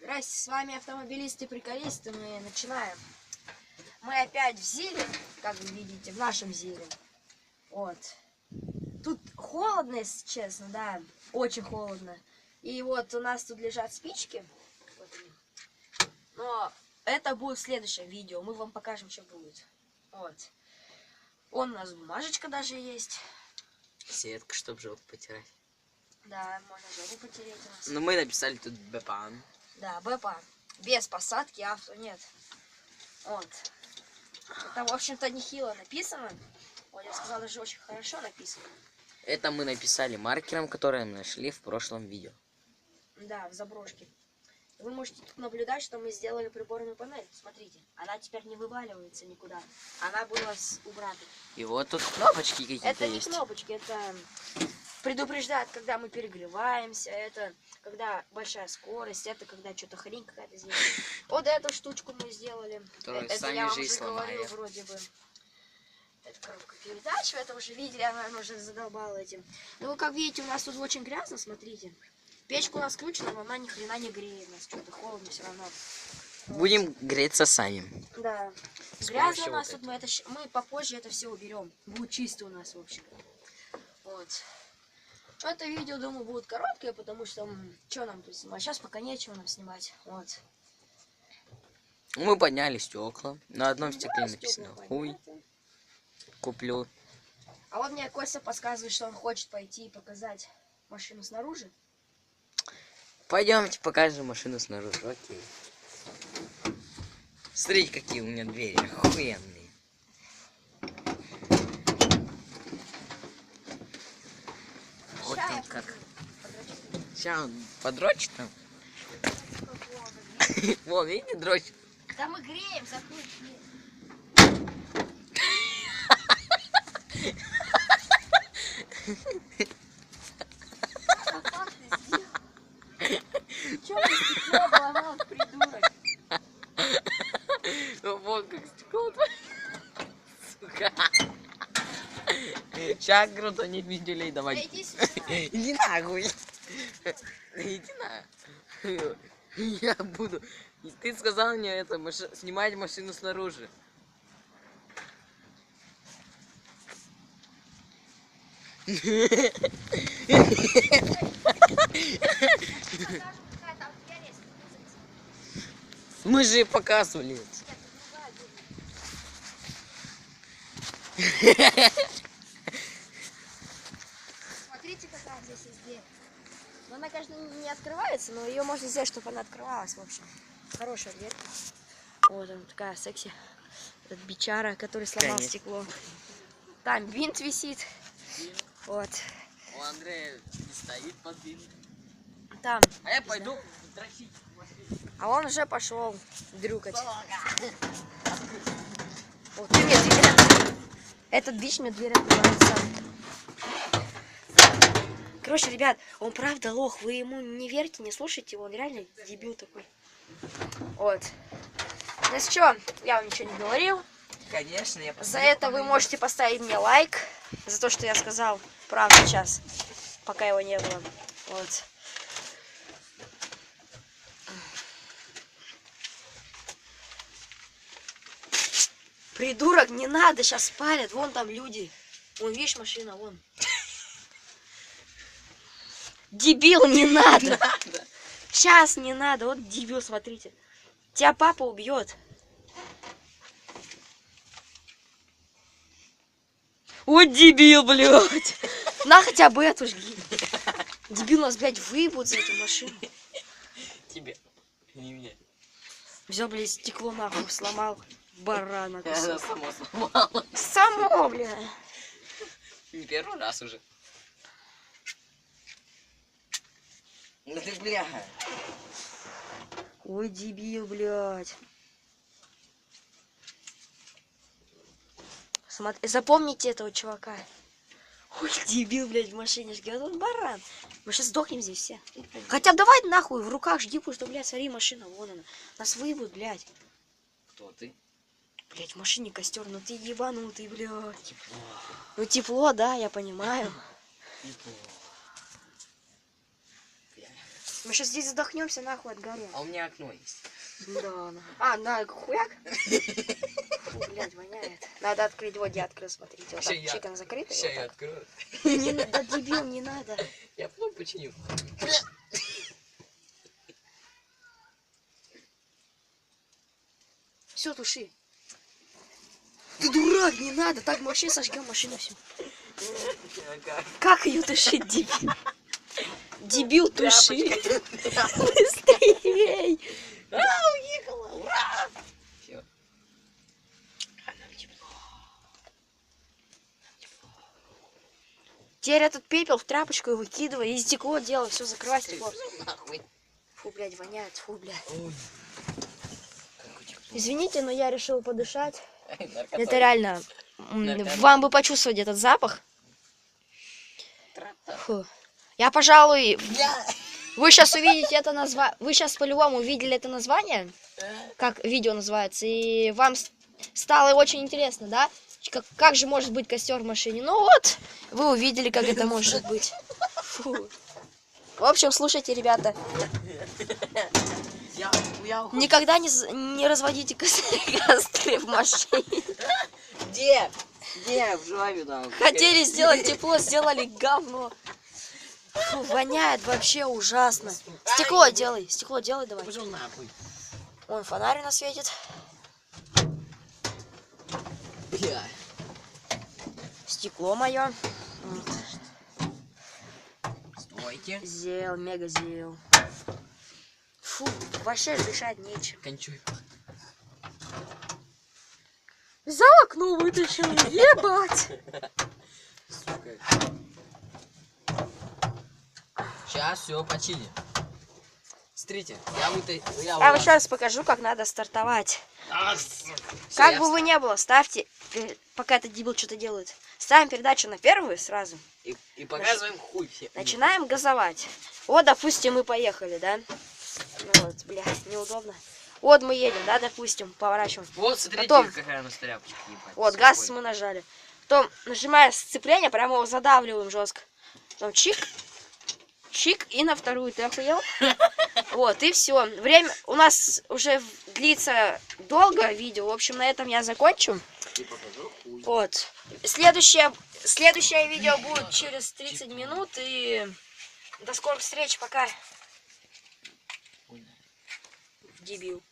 Здрасте, с вами автомобилисты-приколисты. Мы начинаем. Мы опять в Зиле, как вы видите, в нашем Зиле. Вот. Тут холодно, если честно, да, очень холодно. И вот у нас тут лежат спички. Вот они. Но это будет в следующем видео. Мы вам покажем, что будет. Вот. Вон у нас бумажечка даже есть. Сетка, чтобы жопу потирать. Да, можно жопу потереть у нас. Но мы написали тут БПАН. Да, БПА. Без посадки авто нет. Вот. Это, в общем-то, нехило написано. Вот, я сказал, даже очень хорошо написано. Это мы написали маркером, который мы нашли в прошлом видео. Да, в заброшке. Вы можете тут наблюдать, что мы сделали приборную панель. Смотрите, она теперь не вываливается никуда. Она была убрана. И вот тут кнопочки какие-то Это не есть. кнопочки, это предупреждает, когда мы перегреваемся, это когда большая скорость, это когда что-то хрень какая-то сделали. Вот эту штучку мы сделали. Которую Это сами я вам же и уже говорил сломали. вроде бы. Это коробка передач, вы это уже видели, она уже задолбала этим. Ну, как видите, у нас тут очень грязно, смотрите. Печка у нас включена, но она ни хрена не греет, у нас что-то холодно все равно. Будем греться сами. Да. С Грязно помощью у нас вот тут, мы попозже это все уберем. Будет чисто у нас, в общем. Вот. Это видео, думаю, будет короткое, потому что что нам тут снимать? Сейчас пока нечего нам снимать. Вот. Мы подняли стекла. На одном Да, стекле стёкла написано хуй. подняты. Куплю. А вот мне Костя подсказывает, что он хочет пойти и показать машину снаружи. Пойдемте покажем машину снаружи. Окей. Смотрите, какие у меня двери охуенные. Вот Ща там я как. подрочу. Сейчас он подрочит там. Вон, видите, дрочит. Да мы греем, закрой дверь. Как ты сделал? Чё ты стекло обломал, придурок? Вот как стекло. Сука. Сейчас круто не видели, Да давай. иди сюда. Иди нахуй. Иди нахуй. Я буду. Ты сказал мне это, снимать машину снаружи. Мы же показывали это. Смотрите, какая здесь есть дверь. Но она, конечно, не открывается, но ее можно сделать, чтобы она открывалась, в общем. Хорошая дверь. Вот она такая секси. Этот бичара, который сломал Конечно. стекло. Там винт висит. Вот. У Андрея не стоит под винтом. Там. А я пойду дрочить. А он уже пошел дрюкать. Вот, ты мне дверь открой. Этот бич мне дверь открывает сам. Короче, ребят, он правда лох. Вы ему не верьте, не слушайте его. Он реально дебил такой. Вот. Ну что, я вам ничего не говорил. Конечно, я За это вы можете поставить мне лайк. За то, что я сказал правду сейчас. Пока его не было. Вот. Придурок, не надо, сейчас спалят. Вон там люди. Вон, видишь, машина, вон. Дебил, не надо. Сейчас не надо. Вот дебил, смотрите. Тебя папа убьет. Вот дебил, блядь. На хотя бы эту жги. Дебил, нас, блядь, выебут за эту машину. Тебе. Не мне. Взял, блядь, стекло нахуй сломал. Барана. Я само сломала. Само, блядь. Не первый раз уже. Ну ты, бля. Ой, дебил, блядь. Смотри, запомните этого чувака. Ой, дебил, блядь, в машине жгет. Он баран. Мы сейчас сдохнем здесь все. Хотя бы давай нахуй в руках жги, потому что, блядь, смотри, машина, вон она. Нас выебут, блядь. Кто ты? Блядь, в машине костер, ну ты ебанутый, блядь. Тепло. Ну тепло, да, я понимаю. Тепло. Мы сейчас здесь задохнемся нахуй от горы. А у меня окно есть. Да. А, на хуяк? Фу, блядь, воняет. Надо открыть, вот я открыл, смотрите. Вот Ща так, я- чиком закрытый. Сейчас вот я так. открою. Не надо, дебил, не надо. Я потом починю. Все, туши. Ты дурак, не надо. Так мы вообще сожгем машину всю. Как ее тушить, дебил? Дебил, туши. Быстрее. Уехала! Ура! Все. Теперь этот пепел в тряпочку и выкидывай, и стекло делай, все, закрывай стекло. Нахуй. Фу, блядь, воняет, фу, блядь. Ой. Извините, но я решил подышать. Наркотой. Это реально, Наркотой. вам бы почувствовать этот запах. Фу. Я, пожалуй, вы сейчас увидите это название, вы сейчас по-любому увидели это название, как видео называется, и вам стало очень интересно, да? Как же может быть костер в машине? Ну вот, вы увидели, как это может быть. Фу. В общем, слушайте, ребята, никогда не разводите костры в машине. Где? Где? В жопе там. Хотели сделать тепло, сделали говно. Фу, воняет вообще ужасно. Стекло делай давай. Пошел нахуй. Вон фонарь у нас светит. Бля. Стекло мое. Стойте. Зел, мега зел. Фу, вообще дышать нечем. Кончуй. За окно вытащил, ебать. Сука. Сейчас все починим. Смотрите, я Я вам сейчас покажу, как надо стартовать. Как бы вы ни было, ставьте, пока этот дебил что-то делает. Ставим передачу на первую сразу. И показываем хуй все. Начинаем газовать. Вот, допустим, мы поехали, да? Ну вот, блядь, неудобно. Вот мы едем, да, допустим, поворачиваем. Вот, смотрите, Потом- какая у нас тряпочка. ебать, Вот, сухой. газ мы нажали. Потом нажимаем сцепление, прямо его задавливаем жестко. Потом чик, чик, и на вторую. Ты охуел? Вот, и все. Время у нас уже длится долго видео. В общем, на этом я закончу. И покажу хуй. Вот. Следующее видео будет через 30 минут. И до скорых встреч. Пока. Дебил.